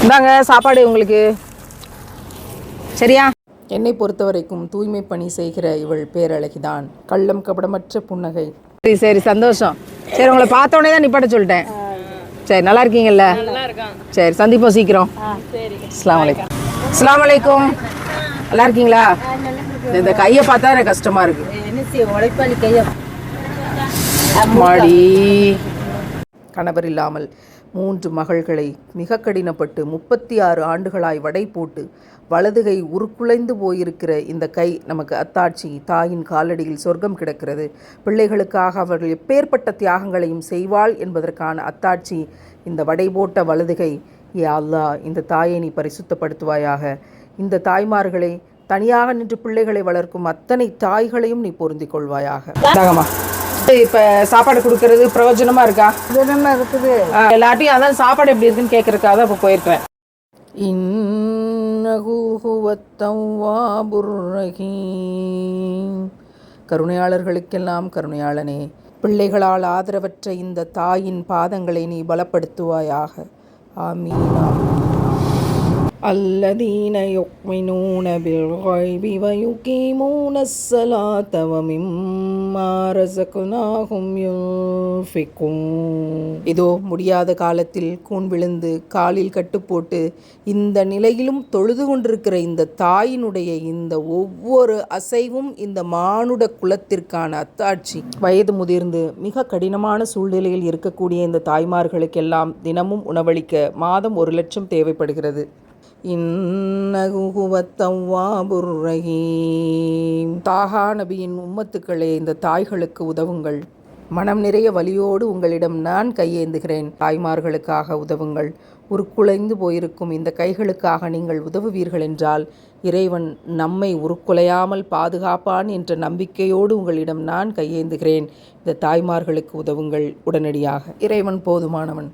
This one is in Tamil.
இந்தாங்க சாப்பாடு உங்களுக்கு. சரியா? என்னை பொறுத்தவரைக்கும் தூய்மை பணி செய்கிற இவள் பேரழகிதான். கள்ளம் கபடமற்ற புன்னகை. சரி சரி, சந்தோஷம். சரி, உங்களை பார்த்த உடனே தான் நிப்பாட்ட சொல்லிட்டேன். சரி, நல்லா இருக்கீங்கல்ல? சரி, சந்திப்போம் சீக்கிரம். அஸ்ஸலாமு அலைக்கும். அஸ்ஸலாமு அலைக்கும். நல்லா இருக்கீங்களா? இந்த கையை பார்த்தா எனக்கு கஷ்டமா இருக்கு. மாடி கணவர் இல்லாமல் 3 மகள்களை மிக கடினப்பட்டு 36 ஆண்டுகளாய் வடை போட்டு வலதுகை உருக்குலைந்து போயிருக்கிற இந்த கை நமக்கு அத்தாட்சி. தாயின் காலடியில் சொர்க்கம் கிடக்கிறது. பிள்ளைகளுக்காக அவர்கள் எப்பேற்பட்ட தியாகங்களையும் செய்வாள் என்பதற்கான அத்தாட்சி இந்த வடை போட்ட வலதுகை. யா அல்லாஹ், இந்த தாயை நீ பரிசுத்தப்படுத்துவாயாக. இந்த தாய்மார்களை, தனியாக நின்று பிள்ளைகளை வளர்க்கும் அத்தனை தாய்களையும் நீ பொருந்திக் கொள்வாயாக. இப்போ சாப்பாடு கொடுக்கறது பிரயோஜனமா இருக்கா? இருக்குது. எல்லாத்தையும் அதான் சாப்பாடு எப்படி இருக்குன்னு கேட்கறதுக்காக தான் இப்போ போயிருக்கிறேன். கருணையாளர்களுக்கெல்லாம் கருணையாளனே, பிள்ளைகளால் ஆதரவற்ற இந்த தாயின் பாதங்களை நீ பலப்படுத்துவாயாக. ஆமீன். அல்லதீன யுக்மினூன பில்கைபி வயுகீமூன ஸ்ஸலாத வமிம்மா ரஸக்னாஹும் யுன்ஃபிகூன். இதோ முடியாத காலத்தில் கூன் விழுந்து காலில் கட்டுப்போட்டு இந்த நிலையிலும் தொழுது கொண்டிருக்கிற இந்த தாயினுடைய இந்த ஒவ்வொரு அசைவும் இந்த மானுட குலத்திற்கான அத்தாட்சி. வயது முதிர்ந்து மிக கடினமான சூழ்நிலையில் இருக்கக்கூடிய இந்த தாய்மார்களுக்கெல்லாம் தினமும் உணவளிக்க மாதம் 1 லட்சம் தேவைப்படுகிறது. தாஹா நபியின் உம்மத்துக்களே, இந்த தாய்களுக்கு உதவுங்கள். மனம் நிறைய வலியோடு உங்களிடம் நான் கையேந்துகிறேன். தாய்மார்களுக்காக உதவுங்கள். உருக்குலைந்து போயிருக்கும் இந்த கைகளுக்காக நீங்கள் உதவுவீர்கள் என்றால் இறைவன் நம்மை உருக்குலையாமல் பாதுகாப்பான் என்ற நம்பிக்கையோடு உங்களிடம் நான் கையேந்துகிறேன். இந்த தாய்மார்களுக்கு உதவுங்கள் உடனடியாக. இறைவன் போதுமானவன்.